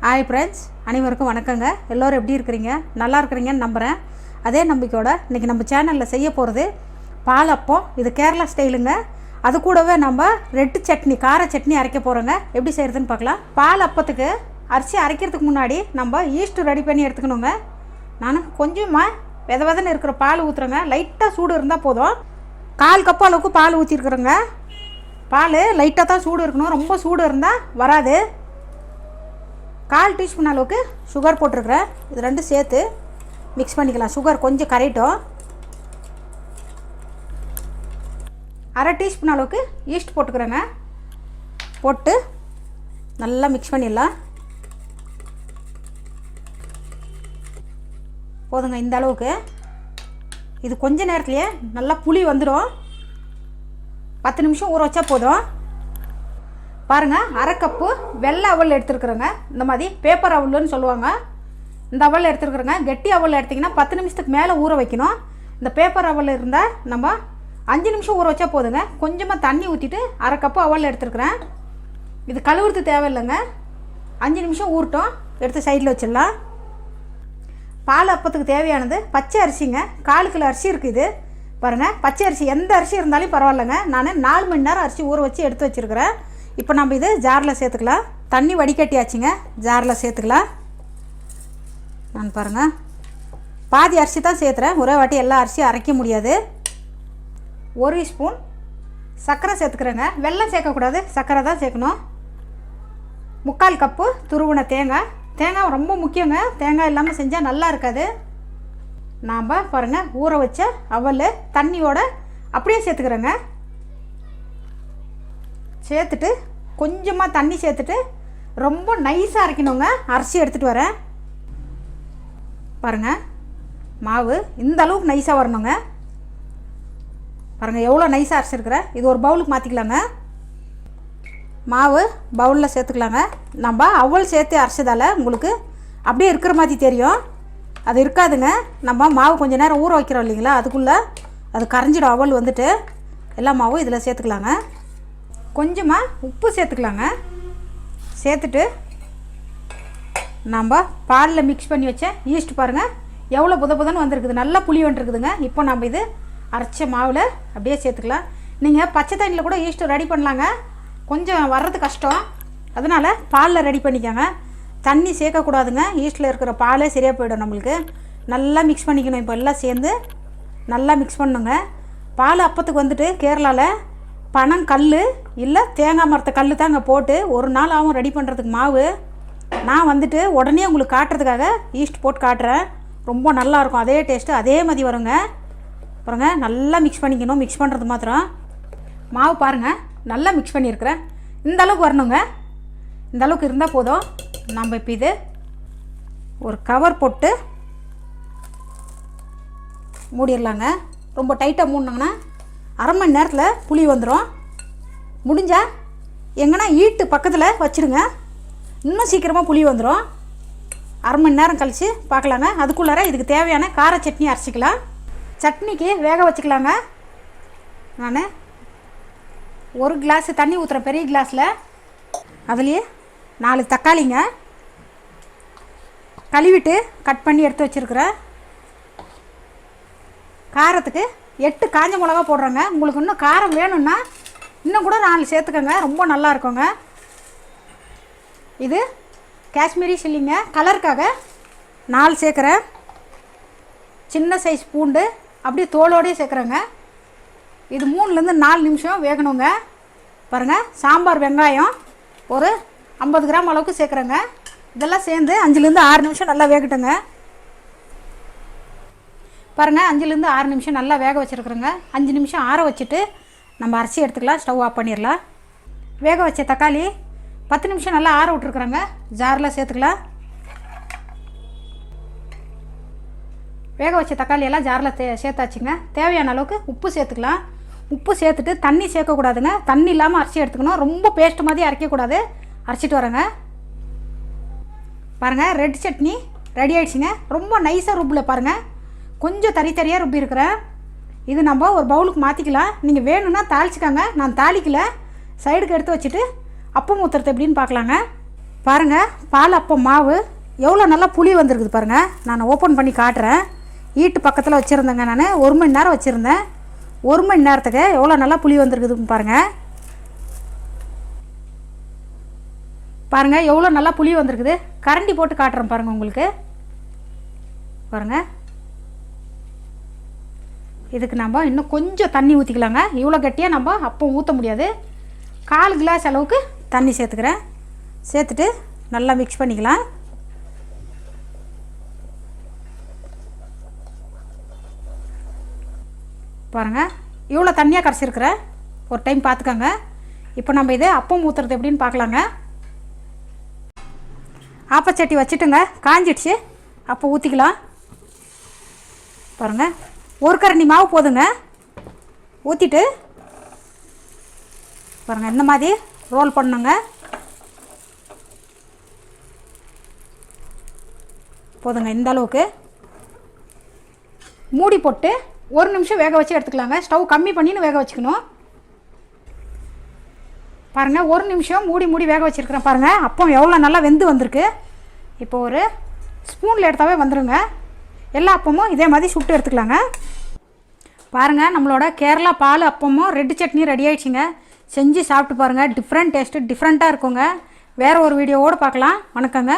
Hi friends, அனைவருக்கும் வணக்கங்க. எல்லோரும் எப்படி இருக்கிறீங்க? நல்லா இருக்கிறீங்கன்னு நம்புகிறேன். அதே நம்பிக்கையோட இன்றைக்கி நம்ம சேனலில் செய்ய போகிறது பால் அப்பம். இது கேரளா ஸ்டைலுங்க. அது கூடவே நம்ம ரெட்டு சட்னி, கார சட்னி அரைக்க போகிறோங்க. எப்படி செய்கிறதுன்னு பார்க்கலாம். பால் அப்பத்துக்கு அரிசி அரைக்கிறதுக்கு முன்னாடி நம்ம ஈஸ்ட்டு ரெடி பண்ணி எடுத்துக்கணுங்க. நான் கொஞ்சமாக வெதன்னு இருக்கிற பால் ஊற்றுறேங்க. லைட்டாக சூடு இருந்தால் போதும். 1/4 கப் அளவுக்கு பால் ஊற்றிருக்குறேங்க. பால் லைட்டாக தான் சூடு இருக்கணும், ரொம்ப சூடு இருந்தால் வராது. 1/4 டீஸ்பூன் அளவுக்கு சுகர் போட்டிருக்கிறேன். இது ரெண்டும் சேர்த்து மிக்ஸ் பண்ணிக்கலாம். சுகர் கொஞ்சம் கரையட்டும். 1/2 டீஸ்பூன் அளவுக்கு ஈஸ்ட் போட்டுக்கிறேங்க. போட்டு நல்லா மிக்ஸ் பண்ணிடலாம். போதுங்க இந்த அளவுக்கு. இது கொஞ்ச நேரத்துலையே நல்லா புளி வந்துடும். 10 நிமிஷம் ஊற வச்சா போதும். பாருங்கள், 1/2 கப்பு வெள்ளை அவல் எடுத்துருக்குறேங்க. இந்த மாதிரி பேப்பர் அவல்னு சொல்லுவாங்க. இந்த அவல் எடுத்துருக்குறேங்க. கெட்டி அவல் எடுத்திங்கன்னா 10 நிமிஷத்துக்கு மேலே ஊற வைக்கணும். இந்த பேப்பர் அவல் இருந்தால் நம்ம 5 நிமிஷம் ஊற வச்சா போதுங்க. கொஞ்சமாக தண்ணி ஊற்றிட்டு 1/2 கப்பு அவல் எடுத்துருக்குறேன். இது கழுவுறது தேவையில்லைங்க. 5 நிமிஷம் ஊறட்டும், எடுத்து சைடில் வச்சிடலாம். பால் அப்பத்துக்கு தேவையானது பச்சை அரிசிங்க. 1/4 கிலோ அரிசி இருக்குது. பாருங்கள், பச்சை அரிசி எந்த அரிசி இருந்தாலும் பரவாயில்லைங்க. நான் 4 மணி நேரம் அரிசி ஊற வச்சு எடுத்து வச்சுருக்கிறேன். இப்போ நம்ம இது ஜாரில் சேர்த்துக்கலாம். தண்ணி வடிகட்டியாச்சுங்க, ஜாரில் சேர்த்துக்கலாம். நான் பாருங்கள், பாதி அரிசி தான் சேர்த்துறேன். ஒரே வாட்டி எல்லா அரிசியும் அரைக்க முடியாது. 1 ஸ்பூன் சர்க்கரை சேர்த்துக்கிறேங்க. வெல்லம் சேர்க்கக்கூடாது, சர்க்கரை தான் சேர்க்கணும். 3/4 கப்பு துருவின தேங்காய். தேங்காய் ரொம்ப முக்கியங்க. தேங்காய் இல்லாமல் செஞ்சால் நல்லா இருக்காது. நாம் பாருங்கள், ஊற வச்ச அவல் தண்ணியோட அப்படியே சேர்த்துக்கிறேங்க. சேர்த்துட்டு கொஞ்சமாக தண்ணி சேர்த்துட்டு ரொம்ப நைஸாக அரைக்கணுங்க. அரிசி எடுத்துகிட்டு வரேன். பாருங்கள், மாவு இந்த அளவுக்கு நைஸாக வரணுங்க. பாருங்கள் எவ்வளோ நைஸாக அரைச்சிருக்கிறேன். இது ஒரு பவுலுக்கு மாற்றிக்கலாங்க. மாவு பவுலில் சேர்த்துக்கலாங்க. நம்ம அவல் சேர்த்து அரைச்சதால் உங்களுக்கு அப்படியே இருக்கிற மாதிரி தெரியும். அது இருக்காதுங்க. நம்ம மாவு கொஞ்சம் நேரம் ஊற வைக்கிறோம் இல்லைங்களா, அதுக்குள்ளே அது கரைஞ்சிடும். அவல் வந்துட்டு எல்லா மாவும் இதில் சேர்த்துக்கலாங்க. கொஞ்சமாக உப்பு சேர்த்துக்கலாங்க. சேர்த்துட்டு நம்ம பாலில் மிக்ஸ் பண்ணி வச்ச ஈஸ்ட் பாருங்கள் எவ்வளோ புதன்னு வந்திருக்குது. நல்லா புளி வந்துருக்குதுங்க. இப்போ நம்ம இது அரைச்ச மாவில் அப்படியே சேர்த்துக்கலாம். நீங்கள் பச்சை தண்ணியில் கூட ஈஸ்ட்டு ரெடி பண்ணலாங்க. கொஞ்சம் வர்றது கஷ்டம், அதனால் பாலில் ரெடி பண்ணிக்கோங்க. தண்ணி சேர்க்கக்கூடாதுங்க. ஈஸ்ட்டில் இருக்கிற பாலே சரியாக போயிடும் நம்மளுக்கு. நல்லா மிக்ஸ் பண்ணிக்கணும். இப்போ எல்லாம் சேர்ந்து நல்லா மிக்ஸ் பண்ணுங்க. பால் அப்பத்துக்கு வந்துட்டு கேரளாவில் பனங்கல் இல்லை தேங்காய் மரத்தை கல் தாங்க போட்டு 1 நாள் ஆகும் ரெடி பண்ணுறதுக்கு மாவு. நான் வந்துட்டு உடனே உங்களுக்கு காட்டுறதுக்காக ஈஸ்ட் போட்டு காட்டுறேன். ரொம்ப நல்லாயிருக்கும். அதே டேஸ்ட்டு அதே மாதிரி வருங்க. பாருங்க, நல்லா மிக்ஸ் பண்ணிக்கணும். மிக்ஸ் பண்ணுறது மாத்திரம். மாவு பாருங்கள் நல்லா மிக்ஸ் பண்ணியிருக்கிறேன். இந்த அளவுக்கு வரணுங்க. இந்த அளவுக்கு இருந்தால் போதும். நம்ம இப்போ இது ஒரு கவர் போட்டு மூடிடலாங்க. ரொம்ப டைட்டாக மூடினாங்கன்னா 1/2 மணி நேரத்தில் புளி வந்துடும். முடிஞ்சால் எங்கன்னா ஈட்டு பக்கத்தில் வச்சுடுங்க, இன்னும் சீக்கிரமாக புளி வந்துடும். 1/2 மணி நேரம் கழித்து பார்க்கலாங்க. அதுக்குள்ளார இதுக்கு தேவையான கார சட்னி அரைச்சிக்கலாம். சட்னிக்கு வேக வச்சுக்கலாங்க. நான் 1 கிளாஸ் தண்ணி ஊற்றுறேன் பெரிய கிளாஸில். அதுலேயே 4 தக்காளிங்க கழுவிட்டு கட் பண்ணி எடுத்து வச்சுருக்குறேன். காரத்துக்கு 8 காஞ்ச மிளகா போடுறேங்க. உங்களுக்கு இன்னும் காரம் வேணும்னா இன்னும் கூட 4 சேர்த்துக்கோங்க, ரொம்ப நல்லா இருக்குங்க. இது காஷ்மீரி சில்லிங்க, கலருக்காக 4 சேர்க்குறேன். சின்ன சைஸ் பூண்டு அப்படியே தோலோடையே சேர்க்குறேங்க. இது 3லேருந்து 4 நிமிஷம் வேகணுங்க. பாருங்கள், சாம்பார் வெங்காயம் ஒரு 50 கிராம் அளவுக்கு சேர்க்குறேங்க. இதெல்லாம் சேர்ந்து 5லேருந்து 6 நிமிஷம் நல்லா வேகட்டுங்க. பாருங்கள், 5லேருந்து 6 நிமிஷம் நல்லா வேக வச்சுருக்குறேங்க. 5 நிமிஷம் ஆற வச்சுட்டு நம்ம அரிசி எடுத்துக்கலாம். ஸ்டவ் ஆஃப் பண்ணிடலாம். வேக வச்ச தக்காளி 10 நிமிஷம் நல்லா ஆற விட்ருக்குறேங்க. ஜாரில் சேர்த்துக்கலாம். வேக வச்ச தக்காளி எல்லாம் ஜாரில் சேர்த்தாச்சுங்க. தேவையான அளவுக்கு உப்பு சேர்த்துக்கலாம். உப்பு சேர்த்துட்டு தண்ணி சேர்க்கக்கூடாதுங்க. தண்ணி இல்லாமல் அரிசி எடுத்துக்கணும். ரொம்ப பேஸ்ட் மாதிரி அரைக்கக்கூடாது. அரைச்சிட்டு வரேங்க. பாருங்கள், ரெட் சட்னி ரெடி ஆகிடுச்சிங்க. ரொம்ப நைஸாக ருப்பில் பாருங்கள், கொஞ்சம் தரியாக ருப்பி இருக்கிறேன். இது நம்ம ஒரு பவுலுக்கு மாற்றிக்கலாம். நீங்கள் வேணும்னா தாளிச்சிக்காங்க. நான் தாளிக்கலை, சைடுக்கு எடுத்து வச்சுட்டு அப்பம் ஊற்றுறது எப்படின்னு பார்க்கலாங்க. பாருங்கள் பால் அப்பம் மாவு எவ்வளோ நல்லா புளி வந்திருக்குது பாருங்கள். நான் ஓப்பன் பண்ணி காட்டுறேன். ஈட்டு பக்கத்தில் வச்சுருந்தேங்க. நான் 1 மணி நேரம் வச்சுருந்தேன். 1 மணி நேரத்துக்கு எவ்வளோ நல்லா புளி வந்திருக்குதுன்னு பாருங்கள். பாருங்கள் எவ்வளோ நல்லா புளி வந்திருக்குது. கரண்டி போட்டு காட்டுறேன் பாருங்கள் உங்களுக்கு. பாருங்கள், இதுக்கு நம்ம இன்னும் கொஞ்சம் தண்ணி ஊற்றிக்கலாங்க. இவ்வளோ கட்டியாக நம்ம அப்போ ஊற்ற முடியாது. 1/4 கிளாஸ் அளவுக்கு தண்ணி சேர்த்துக்கிறேன். சேர்த்துட்டு நல்லா மிக்ஸ் பண்ணிக்கலாம். பாருங்கள் இவ்வளோ தண்ணியாக கரைச்சிருக்கிறேன். ஒரு டைம் பார்த்துக்கோங்க. இப்போ நம்ம இதை அப்பம் ஊற்றுறது எப்படின்னு பார்க்கலாங்க. ஆப்பச்சட்டி வச்சுட்டுங்க, காஞ்சிடுச்சு. அப்போ ஊற்றிக்கலாம். பாருங்கள் 1 கரண்டி மாவு போதுங்க. ஊற்றிட்டு பாருங்கள் இந்த மாதிரி ரோல் பண்ணுங்க. போதுங்க இந்த அளவுக்கு. மூடி போட்டு 1 நிமிஷம் வேக வச்சு எடுத்துக்கலாங்க. ஸ்டவ் கம்மி பண்ணின்னு வேக வச்சுக்கணும். பாருங்கள் 1 நிமிஷம் மூடி வேக வச்சுருக்கிறேன். பாருங்கள் அப்பம் எவ்வளோ நல்லா வெந்து வந்திருக்கு. இப்போ ஒரு ஸ்பூனில் எடுத்தாவே வந்துடுங்க. எல்லா அப்பமும் இதே மாதிரி சுட்டு எடுத்துக்கலாங்க. பாருங்கள் நம்மளோட கேரளா பால் அப்பமும் ரெட் சட்னி ரெடி ஆகிடுச்சிங்க. செஞ்சு சாப்பிட்டு பாருங்கள். டிஃப்ரெண்ட் டேஸ்ட்டு டிஃப்ரெண்ட்டாக இருக்குங்க. வேறு ஒரு வீடியோவோடு பார்க்கலாம். வணக்கங்க.